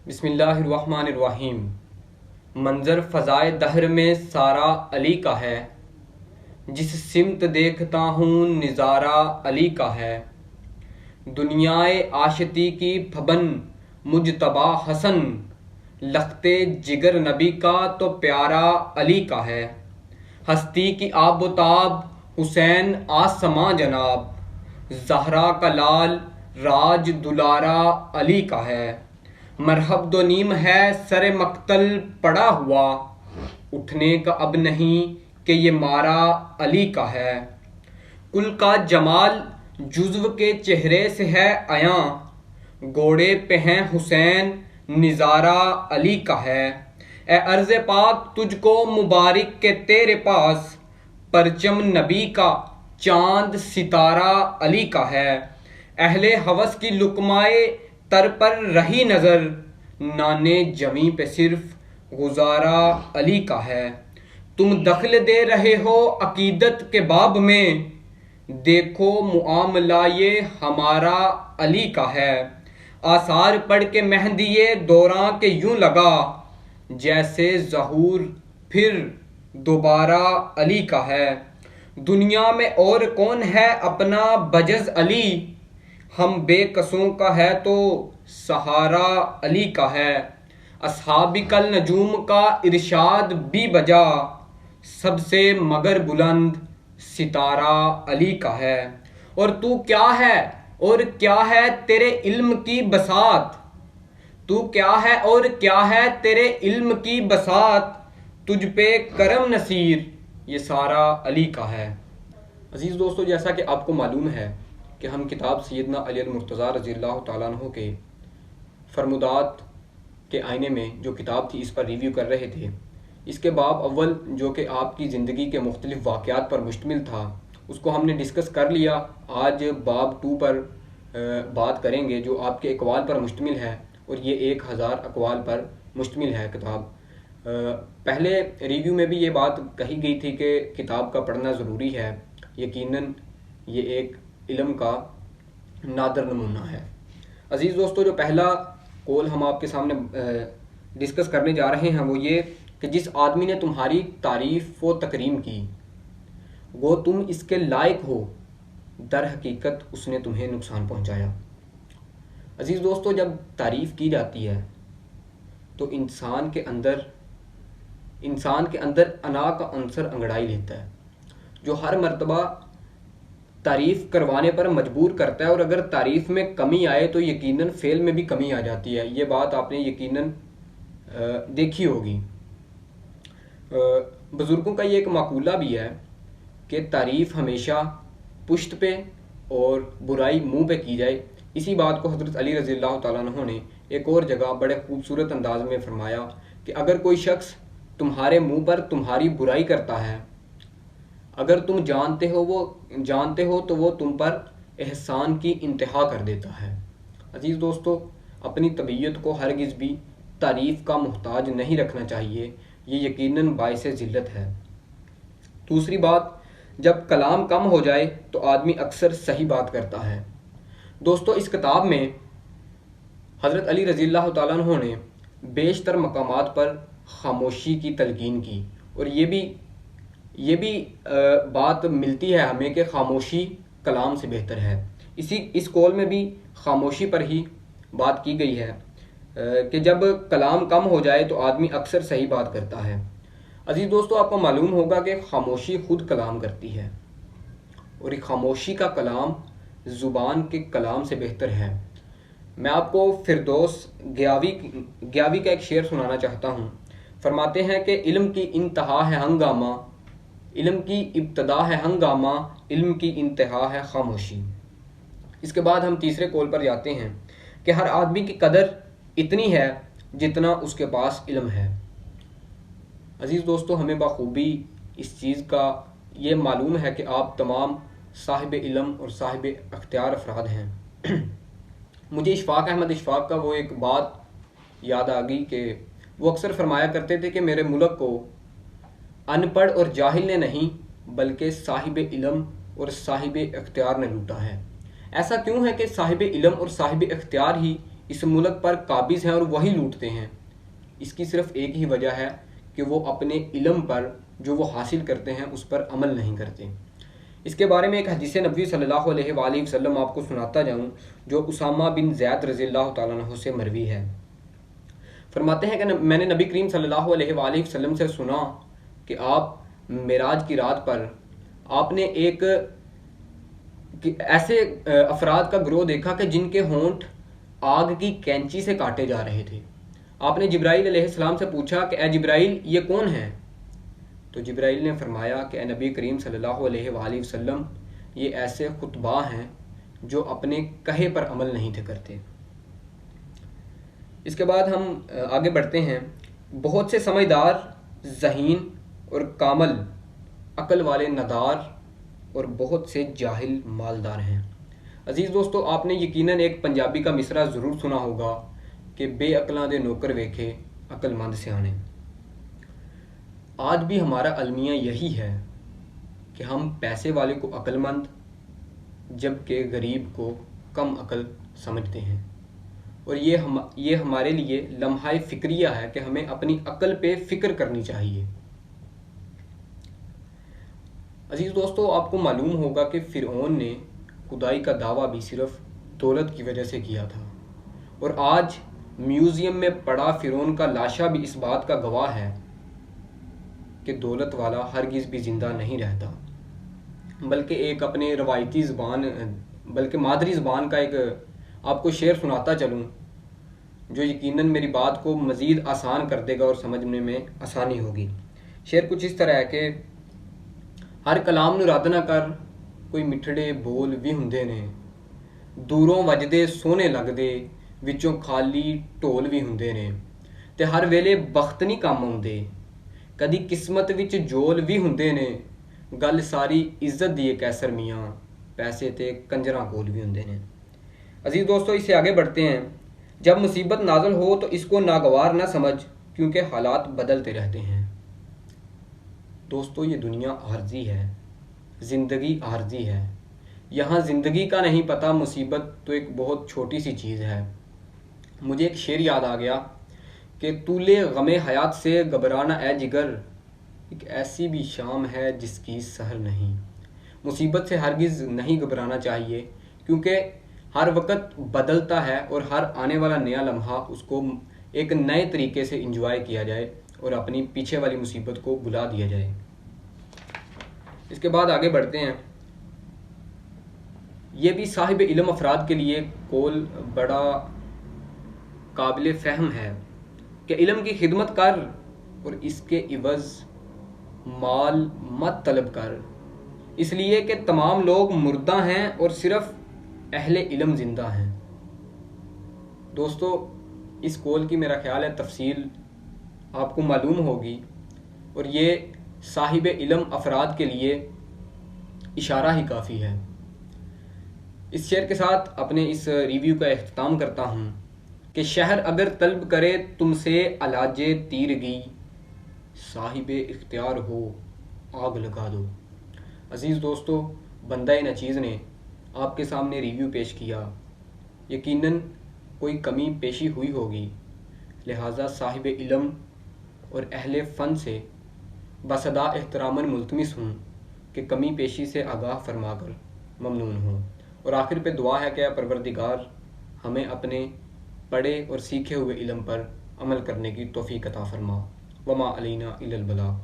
بسم اللہ الرحمن الرحیم۔ منظر فضائے دہر میں سارا علی کا ہے، جس سمت دیکھتا ہوں نظارہ علی کا ہے۔ دنیائے آشتی کی پھبن مجتبیٰ حسن، لختے جگر نبی کا تو پیارا علی کا ہے۔ ہستی کی آب و تاب حسین آسماں جناب، زہرا کا لال راج دلارا علی کا ہے۔ مرحب دو نیم ہے سر مقتل پڑا ہوا، اٹھنے کا اب نہیں کہ یہ مارا علی کا ہے۔ کل کا جمال جزو کے چہرے سے ہے عیاں، گھوڑے پہ ہیں حسین نظارہ علی کا ہے۔ اے عرض پاک تجھ کو مبارک کہ تیرے پاس، پرچم نبی کا چاند ستارہ علی کا ہے۔ اہل ہوس کی لقمائے تر پر رہی نظر، نانے جویں پہ صرف گزارا علی کا ہے۔ تم دخل دے رہے ہو عقیدت کے باب میں، دیکھو معاملہ یہ ہمارا علی کا ہے۔ آثار پڑھ کے مہندی دوراں کے یوں لگا، جیسے ظہور پھر دوبارہ علی کا ہے۔ دنیا میں اور کون ہے اپنا بجز علی، ہم بے کسوں کا ہے تو سہارا علی کا ہے۔ اصحاب کل نجوم کا ارشاد بھی بجا، سب سے مگر بلند ستارہ علی کا ہے۔ اور تو کیا ہے اور کیا ہے تیرے علم کی بساط، تو کیا ہے اور کیا ہے تیرے علم کی بساط، تجھ پہ کرم نصیر یہ سارا علی کا ہے۔ عزیز دوستو، جیسا کہ آپ کو معلوم ہے کہ ہم کتاب سیدنا علی المرتضیٰ رضی اللہ تعالیٰ عنہ کے فرمودات کے آئینے میں جو کتاب تھی اس پر ریویو کر رہے تھے۔ اس کے باب اول جو کہ آپ کی زندگی کے مختلف واقعات پر مشتمل تھا، اس کو ہم نے ڈسکس کر لیا۔ آج باب 2 پر بات کریں گے جو آپ کے اقوال پر مشتمل ہے، اور یہ 1000 اقوال پر مشتمل ہے کتاب۔ پہلے ریویو میں بھی یہ بات کہی گئی تھی کہ کتاب کا پڑھنا ضروری ہے، یقیناً یہ ایک علم کا نادر نمونہ ہے۔ عزیز دوستو، جو پہلا قول ہم آپ کے سامنے ڈسکس کرنے جا رہے ہیں وہ یہ کہ جس آدمی نے تمہاری تعریف و تکریم کی، وہ تم اس کے لائق ہو، در حقیقت اس نے تمہیں نقصان پہنچایا۔ عزیز دوستو، جب تعریف کی جاتی ہے تو انسان کے اندر انا کا عنصر انگڑائی لیتا ہے، جو ہر مرتبہ تعریف کروانے پر مجبور کرتا ہے، اور اگر تعریف میں کمی آئے تو یقیناً فعل میں بھی کمی آ جاتی ہے۔ یہ بات آپ نے یقیناً دیکھی ہوگی۔ بزرگوں کا یہ ایک مقولہ بھی ہے کہ تعریف ہمیشہ پشت پہ اور برائی منہ پہ کی جائے۔ اسی بات کو حضرت علی رضی اللہ تعالیٰ عنہ نے ایک اور جگہ بڑے خوبصورت انداز میں فرمایا کہ اگر کوئی شخص تمہارے منہ پر تمہاری برائی کرتا ہے، اگر تم جانتے ہو تو وہ تم پر احسان کی انتہا کر دیتا ہے۔ عزیز دوستو، اپنی طبیعت کو ہرگز بھی تعریف کا محتاج نہیں رکھنا چاہیے، یہ یقیناً باعث ذلت ہے۔ دوسری بات، جب کلام کم ہو جائے تو آدمی اکثر صحیح بات کرتا ہے۔ دوستو، اس کتاب میں حضرت علی رضی اللہ تعالیٰ عنہ نے بیشتر مقامات پر خاموشی کی تلقین کی، اور یہ بھی بات ملتی ہے ہمیں کہ خاموشی کلام سے بہتر ہے۔ اس قول میں بھی خاموشی پر ہی بات کی گئی ہے کہ جب کلام کم ہو جائے تو آدمی اکثر صحیح بات کرتا ہے۔ عزیز دوستو، آپ کو معلوم ہوگا کہ خاموشی خود کلام کرتی ہے، اور ایک خاموشی کا کلام زبان کے کلام سے بہتر ہے۔ میں آپ کو فردوس گیاوی کا ایک شعر سنانا چاہتا ہوں۔ فرماتے ہیں کہ علم کی انتہا ہے ہنگامہ، علم کی ابتدا ہے ہنگامہ، علم کی انتہا ہے خاموشی۔ اس کے بعد ہم تیسرے قول پر جاتے ہیں کہ ہر آدمی کی قدر اتنی ہے جتنا اس کے پاس علم ہے۔ عزیز دوستو، ہمیں بخوبی اس چیز کا یہ معلوم ہے کہ آپ تمام صاحب علم اور صاحب اختیار افراد ہیں۔ مجھے اشفاق احمد اشفاق کا وہ ایک بات یاد آ گئی کہ وہ اکثر فرمایا کرتے تھے کہ میرے ملک کو ان پڑھ اور جاہل نے نہیں بلکہ صاحب علم اور صاحب اختیار نے لوٹا ہے۔ ایسا کیوں ہے کہ صاحب علم اور صاحب اختیار ہی اس ملک پر قابض ہیں اور وہی لوٹتے ہیں، اس کی صرف ایک ہی وجہ ہے کہ وہ اپنے علم پر جو وہ حاصل کرتے ہیں اس پر عمل نہیں کرتے۔ اس کے بارے میں ایک حدیث نبوی صلی اللہ علیہ وآلہ وسلم آپ کو سناتا جاؤں، جو اسامہ بن زید رضی اللہ تعالیٰ عنہ سے مروی ہے۔ فرماتے ہیں کہ میں نے نبی کریم صلی اللہ علیہ وآلہ وسلم سے سنا کہ آپ معراج کی رات پر آپ نے ایک ایسے افراد کا گروہ دیکھا کہ جن کے ہونٹ آگ کی کینچی سے کاٹے جا رہے تھے۔ آپ نے جبرائیل علیہ السلام سے پوچھا کہ اے جبرائیل یہ کون ہیں؟ تو جبرائیل نے فرمایا کہ اے نبی کریم صلی اللہ علیہ وآلہ وسلم یہ ایسے خطباء ہیں جو اپنے کہے پر عمل نہیں تھے کرتے۔ اس کے بعد ہم آگے بڑھتے ہیں۔ بہت سے سمجھدار، ذہین اور کامل عقل والے ندار اور بہت سے جاہل مالدار ہیں۔ عزیز دوستو، آپ نے یقیناً ایک پنجابی کا مصرع ضرور سنا ہوگا کہ بے عقلاں دے نوکر ویکھے عقل مند سیانے۔ آج بھی ہمارا المیہ یہی ہے کہ ہم پیسے والے کو عقل مند جبکہ غریب کو کم عقل سمجھتے ہیں، اور یہ ہمارے لیے لمحہ فکریہ ہے کہ ہمیں اپنی عقل پہ فکر کرنی چاہیے۔ عزیز دوستو، آپ کو معلوم ہوگا کہ فرعون نے خدائی کا دعویٰ بھی صرف دولت کی وجہ سے کیا تھا، اور آج میوزیم میں پڑا فرعون کا لاشا بھی اس بات کا گواہ ہے کہ دولت والا ہرگز بھی زندہ نہیں رہتا، بلکہ ایک اپنے روایتی زبان بلکہ مادری زبان کا ایک آپ کو شعر سناتا چلوں جو یقیناً میری بات کو مزید آسان کر دے گا اور سمجھنے میں آسانی ہوگی۔ شعر کچھ اس طرح ہے کہ ہر کلام نو رد نہ کر، کوئی مٹھڑے بول بھی ہوندے نے، دوروں وجدے سونے لگدے، وچوں خالی ٹول بھی ہوندے نے، تے ہر ویلے بخت نہیں کم آوندے، کدی قسمت وچ جول بھی ہوندے نے، گل ساری عزت دی کیسر میاں، پیسے تے کنجراں کول بھی ہوندے نے۔ عزیز دوستو، اس سے آگے بڑھتے ہیں۔ جب مصیبت نازل ہو تو اس کو ناگوار نہ سمجھ، کیونکہ حالات بدلتے رہتے ہیں۔ دوستو، یہ دنیا عارضی ہے، زندگی عارضی ہے، یہاں زندگی کا نہیں پتہ، مصیبت تو ایک بہت چھوٹی سی چیز ہے۔ مجھے ایک شعر یاد آ گیا کہ طول غم حیات سے گھبرانا اے جگر، ایک ایسی بھی شام ہے جس کی سحر نہیں۔ مصیبت سے ہرگز نہیں گھبرانا چاہیے، کیونکہ ہر وقت بدلتا ہے، اور ہر آنے والا نیا لمحہ اس کو ایک نئے طریقے سے انجوائے کیا جائے اور اپنی پیچھے والی مصیبت کو بھلا دیا جائے۔ اس کے بعد آگے بڑھتے ہیں۔ یہ بھی صاحب علم افراد کے لیے قول بڑا قابل فہم ہے کہ علم کی خدمت کر اور اس کے عوض مال مت طلب کر، اس لیے کہ تمام لوگ مردہ ہیں اور صرف اہل علم زندہ ہیں۔ دوستو، اس قول کی میرا خیال ہے تفصیل آپ کو معلوم ہوگی، اور یہ صاحب علم افراد کے لیے اشارہ ہی کافی ہے۔ اس شعر کے ساتھ اپنے اس ریویو کا اختتام کرتا ہوں کہ شہر اگر طلب کرے تم سے علاج تیرگی، صاحب اختیار ہو آگ لگا دو۔ عزیز دوستو، بندہ ناچیز نے آپ کے سامنے ریویو پیش کیا، یقیناً کوئی کمی پیشی ہوئی ہوگی، لہٰذا صاحب علم اور اہل فن سے بصدا احتراماً ملتمس ہوں کہ کمی پیشی سے آگاہ فرما کر ممنون ہوں، اور آخر پہ دعا ہے کہ اے پروردگار ہمیں اپنے پڑھے اور سیکھے ہوئے علم پر عمل کرنے کی توفیق عطا فرما۔ وما علینا الا البلاغ۔